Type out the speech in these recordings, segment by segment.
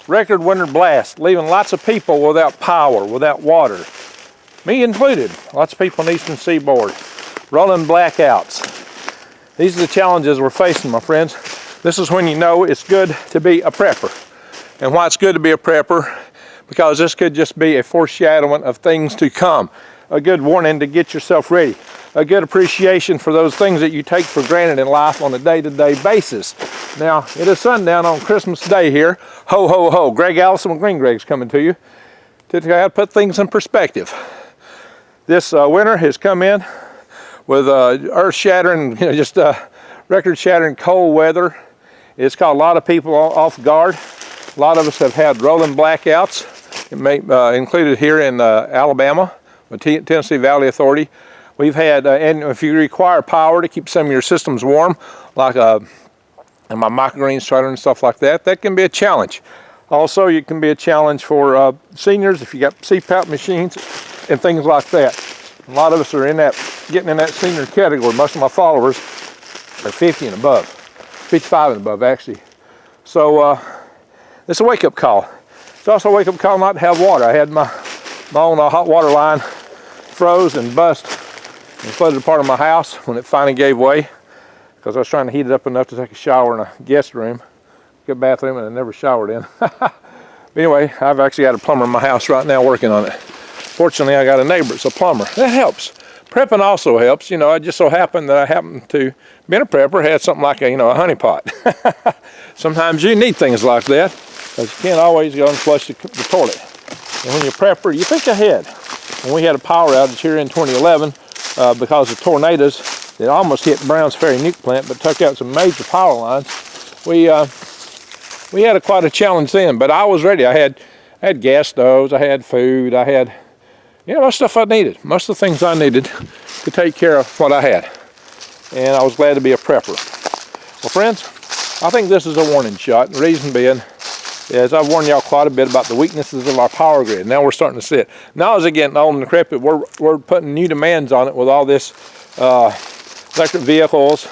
Record winter blast, leaving lots of people without power, without water. Me included. Lots of people in the eastern seaboard. Rolling blackouts. These are the challenges we're facing, my friends. This is when you know it's good to be a prepper. And why it's good to be a prepper, because this could just be a foreshadowing of things to come. A good warning to get yourself ready. A good appreciation for those things that you take for granted in life on a day-to-day basis. Now, it is sundown on Christmas Day here. Ho, ho, ho. Greg Allison with Green Greg's coming to you to put things in perspective. This winter has come in with earth-shattering, just record-shattering cold weather. It's caught a lot of people off guard. A lot of us have had rolling blackouts, included here in Alabama, the Tennessee Valley Authority. We've had, and if you require power to keep some of your systems warm, like and my microgreen starter and stuff like that, that can be a challenge. Also, it can be a challenge for seniors if you got CPAP machines and things like that. A lot of us are getting in that senior category. Most of my followers are 50 and above, 55 and above actually. So it's a wake-up call. It's also a wake-up call not to have water. I had my own hot water line froze and bust and flooded a part of my house when it finally gave way, because I was trying to heat it up enough to take a shower in a guest room, good bathroom, and I never showered in. But anyway, I've actually got a plumber in my house right now working on it. Fortunately, I got a neighbor that's a plumber. That helps. Prepping also helps. It just so happened that I happened to, being a prepper, had something like a honey pot. Sometimes you need things like that, because you can't always go and flush the toilet. And when you're a prepper, you think ahead. When we had a power outage here in 2011, because of tornadoes that almost hit Browns Ferry Nuke plant, but took out some major power lines, we had quite a challenge then. But I was ready. I had gas stoves, I had food, I had most stuff I needed, most of the things I needed to take care of what I had. And I was glad to be a prepper. Well, friends, I think this is a warning shot. The reason being is I've warned y'all quite a bit about the weaknesses of our power grid. Now we're starting to see it. Now as it's getting old and decrepit, we're putting new demands on it with all this electric vehicles.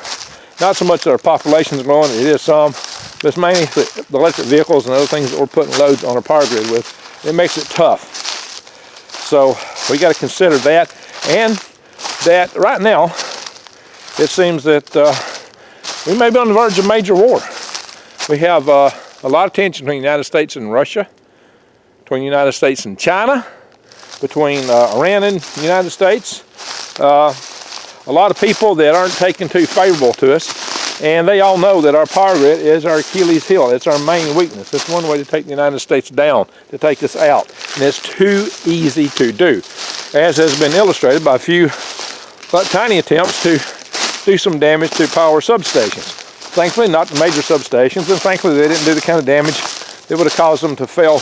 Not so much that our population's growing, it is some, but it's mainly the electric vehicles and other things that we're putting loads on our power grid with. It makes it tough. So we got to consider that, and that right now it seems that we may be on the verge of major war. We have a lot of tension between the United States and Russia, between the United States and China, between Iran and the United States. A lot of people that aren't taken too favorable to us, and they all know that our power grid is our Achilles heel. It's our main weakness. It's one way to take the United States down, to take us out, and it's too easy to do, as has been illustrated by a few tiny attempts to do some damage to power substations. Thankfully, not the major substations, and thankfully they didn't do the kind of damage that would have caused them to fail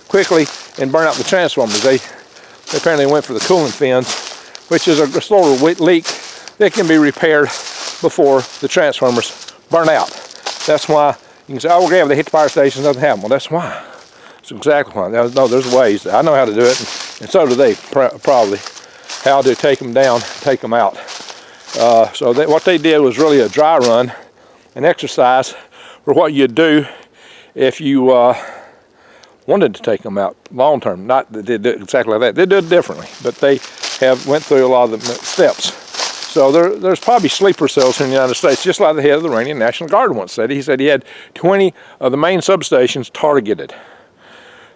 quickly and burn out the transformers. They apparently went for the coolant fins, which is a slower leak that can be repaired before the transformers burn out. That's why you can say, oh, okay, they hit the fire station, nothing happened. Well, that's why. That's exactly why. No, there's ways. I know how to do it, and so do they probably, how to take them down, take them out. So what they did was really a dry run, an exercise for what you'd do if you wanted to take them out long term. Not that they did exactly like that. They did it differently, but they went through a lot of the steps. So there's probably sleeper cells here in the United States, just like the head of the Iranian National Guard once said. He said he had 20 of the main substations targeted.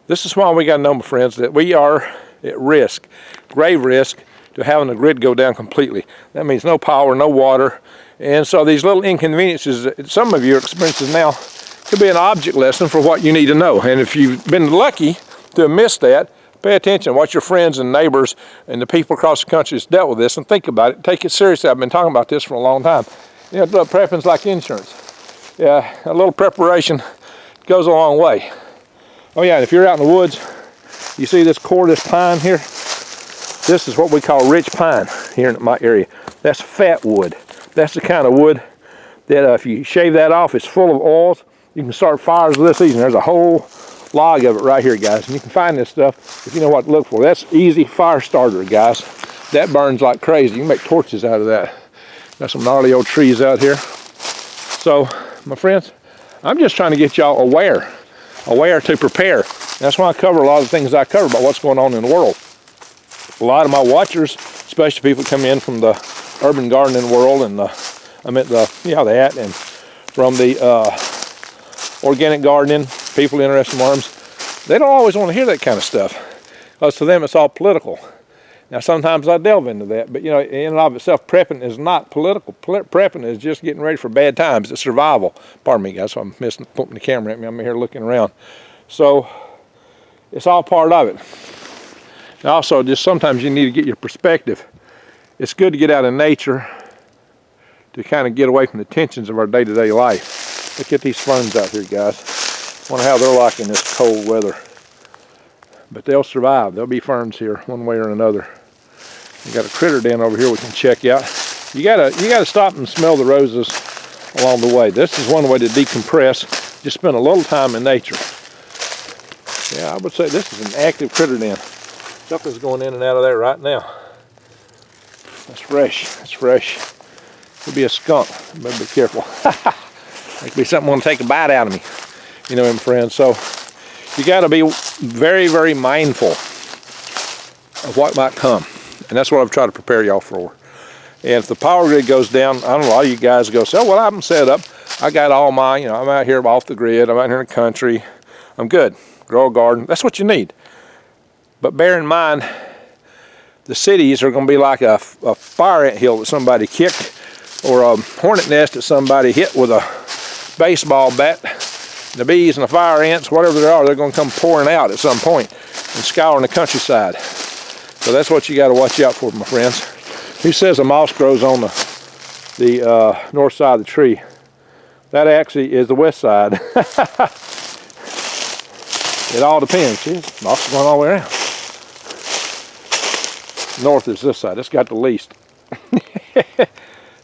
This is why we got to know, my friends, that we are at risk, grave risk, to having the grid go down completely. That means no power, no water. And so these little inconveniences that some of you are experiencing now could be an object lesson for what you need to know. And if you've been lucky to have missed that, pay attention. Watch your friends and neighbors and the people across the country that's dealt with this, and think about it. Take it seriously. I've been talking about this for a long time. Prepping's like insurance. Yeah, a little preparation goes a long way. Oh yeah, and if you're out in the woods, you see this cordless pine here? This is what we call rich pine here in my area. That's fat wood. That's the kind of wood that if you shave that off, it's full of oils. You can start fires with this easy. There's a whole log of it right here, guys. And you can find this stuff if you know what to look for. That's easy fire starter, guys. That burns like crazy. You can make torches out of that. Got some gnarly old trees out here. So, my friends, I'm just trying to get y'all aware aware to prepare. That's why I cover a lot of the things I cover about what's going on in the world. A lot of my watchers, especially people come in from the urban gardening world and and from the organic gardening, people interested in worms, they don't always want to hear that kind of stuff, because to them it's all political. Now sometimes I delve into that, but you know, in and of itself, prepping is not political. Prepping is just getting ready for bad times. It's survival. Pardon me, guys, I'm pointing the camera at me. I'm here looking around. So it's all part of it. And also, just sometimes you need to get your perspective. It's good to get out in nature to kind of get away from the tensions of our day-to-day life. Look at these ferns out here, guys. Wonder how they're like in this cold weather. But they'll survive. There'll be ferns here one way or another. We got a critter den over here we can check out. You gotta stop and smell the roses along the way. This is one way to decompress. Just spend a little time in nature. Yeah, I would say this is an active critter den. Something's going in and out of there right now. That's fresh. That's fresh. Could be a skunk. Better be careful. It could be something want to take a bite out of me. You know, my friends. So you got to be very, very mindful of what might come. And that's what I've tried to prepare y'all for. And if the power grid goes down, I don't know, a lot of you guys go say, oh, well, I'm set up. I got all my, you know, I'm out here off the grid. I'm out here in the country. I'm good. Grow a garden. That's what you need. But bear in mind, the cities are going to be like a fire ant hill that somebody kicked, or a hornet nest that somebody hit with a baseball bat. The bees and the fire ants, whatever they are, they're going to come pouring out at some point and scouring the countryside. So that's what you got to watch out for, my friends. Who says a moss grows on the north side of the tree? That actually is the west side. It all depends. See, moss is going all the way around. North is this side. It's got the least.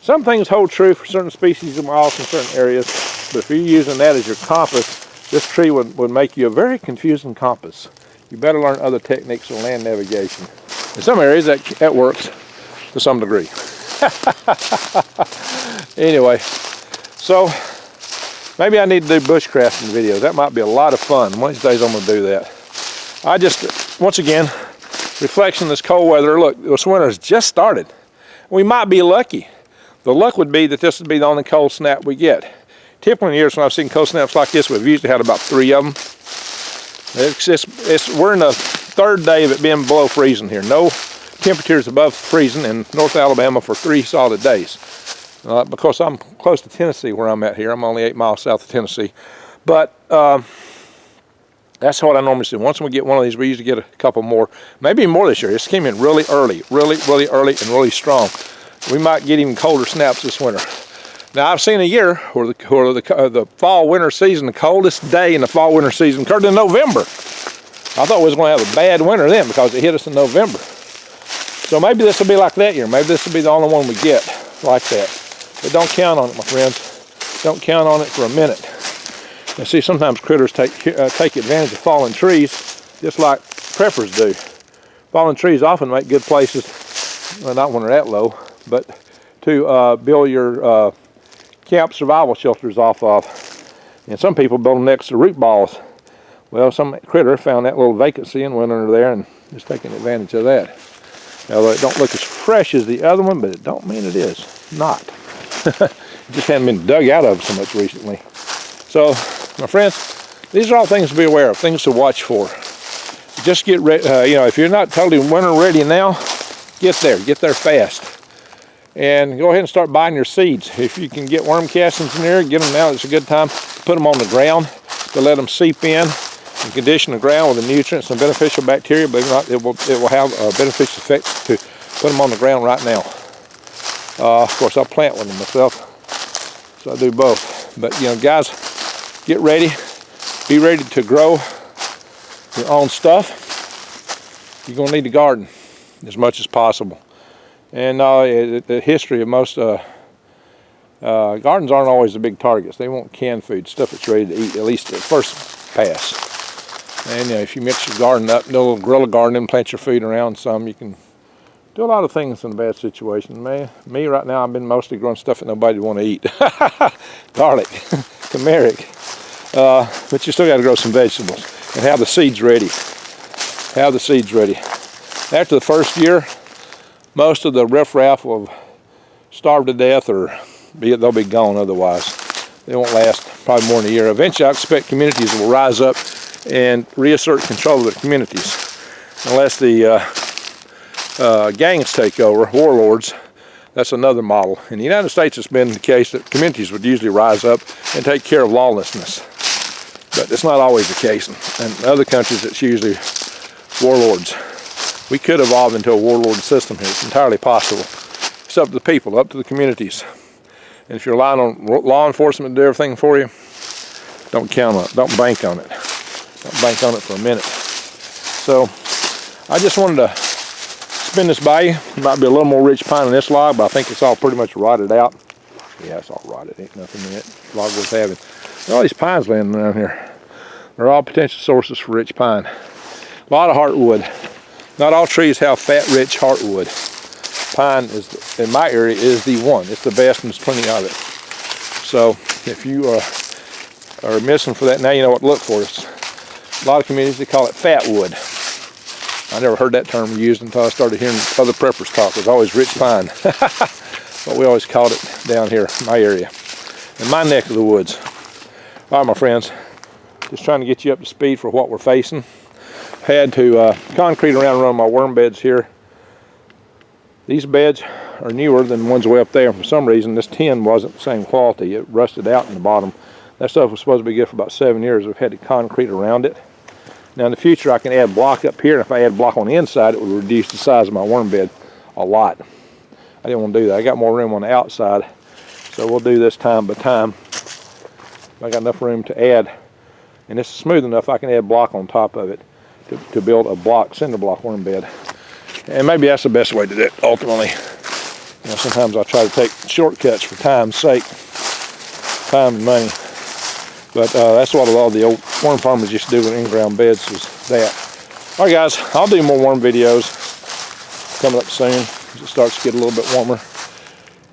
Some things hold true for certain species of moss in certain areas, but if you're using that as your compass, this tree would make you a very confusing compass. You better learn other techniques of land navigation. In some areas that works to some degree. Anyway, so maybe I need to do bushcrafting videos. That might be a lot of fun. One of these days I'm going to do that. I just, once again, reflection of this cold weather. Look, this winter has just started. We might be lucky. The luck would be that this would be the only cold snap we get. Typically in years when I've seen cold snaps like this, we've usually had about 3 of them. We're in the 3rd day of it being below freezing here. No temperatures above freezing in North Alabama for 3 solid days. Because I'm close to Tennessee where I'm at here. I'm only 8 miles south of Tennessee. But that's what I normally see. Once we get one of these, we usually get a couple more. Maybe more this year. This came in really early, really early and really strong. We might get even colder snaps this winter. Now I've seen a year where the fall-winter season, the coldest day in the fall-winter season occurred in November. I thought we was going to have a bad winter then because it hit us in November. So maybe this will be like that year. Maybe this will be the only one we get like that. But don't count on it, my friends. Don't count on it for a minute. Now see, sometimes critters take advantage of fallen trees, just like preppers do. Fallen trees often make good places, well, not when they're that low, but to build your camp survival shelters off of. And some people build them next to root balls. Well, some critter found that little vacancy and went under there and is taking advantage of that. Now, it don't look as fresh as the other one, but it don't mean it is not. It just hadn't been dug out of so much recently. So, my friends, these are all things to be aware of, things to watch for. Just get ready. You know, if you're not totally winter ready now, get there fast. And go ahead and start buying your seeds. If you can get worm castings in there, get them now. It's a good time to put them on the ground to let them seep in and condition the ground with the nutrients and beneficial bacteria. But if not, it will have a beneficial effect to put them on the ground right now. Of course, I'll plant with them myself, so I do both. But you know, guys, get ready. Be ready to grow your own stuff. You're gonna need to garden as much as possible. And the history of most gardens aren't always the big targets. They want canned food, stuff that's ready to eat, at least at first pass. And if you mix your garden up, do a little guerrilla gardening, plant your food around some, you can do a lot of things in a bad situation. Me right now, I've been mostly growing stuff that nobody would want to eat. Garlic, turmeric, but you still got to grow some vegetables and have the seeds ready. Have the seeds ready. After the first year, most of the riffraff will starve to death, or they'll be gone otherwise. They won't last probably more than a year. Eventually, I expect communities will rise up and reassert control of their communities. Unless the gangs take over, warlords, that's another model. In the United States, it's been the case that communities would usually rise up and take care of lawlessness. But it's not always the case. In other countries, it's usually warlords. We could evolve into a warlord system here. It's entirely possible. It's up to the people, up to the communities. And if you're relying on law enforcement to do everything for you, don't count on it. Don't bank on it. Don't bank on it for a minute. So I just wanted to spin this by you. Might be a little more rich pine in this log, but I think it's all pretty much rotted out. Yeah, it's all rotted. Ain't nothing in it. Log worth having. Look at all these pines laying around here. They're all potential sources for rich pine. A lot of heartwood. Not all trees have fat, rich heartwood. Pine is, in my area, is the one. It's the best, and there's plenty of it. So if you are missing for that, now you know what to look for. It's, a lot of communities, they call it fat wood. I never heard that term used until I started hearing other preppers talk. It was always rich pine. But we always called it down here in my area, in my neck of the woods. All right, my friends, just trying to get you up to speed for what we're facing. Had to concrete around my worm beds here. These beds are newer than the ones way up there. For some reason, this tin wasn't the same quality. It rusted out in the bottom. That stuff was supposed to be good for about 7 years. We've had to concrete around it. Now in the future, I can add block up here. And if I add block on the inside, it would reduce the size of my worm bed a lot. I didn't want to do that. I got more room on the outside. So we'll do this time by time. I got enough room to add. And this is smooth enough, I can add block on top of it to build a block, cinder block worm bed. And maybe that's the best way to do it, ultimately. You know, sometimes I try to take shortcuts for time's sake. Time and money. But that's what a lot of the old worm farmers used to do with in-ground beds, was that. All right, guys, I'll do more worm videos coming up soon as it starts to get a little bit warmer.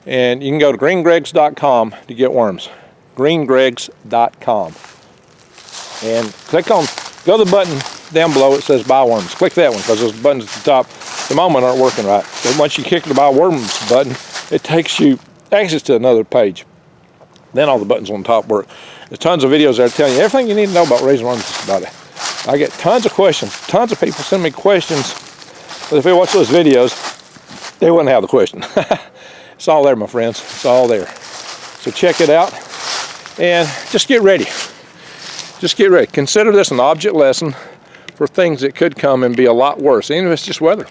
And you can go to greengregs.com to get worms. greengregs.com. And click on, go to the button down below, it says buy worms. Click that one, because those buttons at the top at the moment aren't working right. But once you click the buy worms button, it takes you access to another page. Then all the buttons on the top work. There's tons of videos there telling you everything you need to know about raising worms. About it. I get tons of questions. Tons of people send me questions, but if they watch those videos, they wouldn't have the question. It's all there, my friends. It's all there. So check it out and just get ready. Just get ready. Consider this an object lesson for things that could come and be a lot worse, even if it's just weather.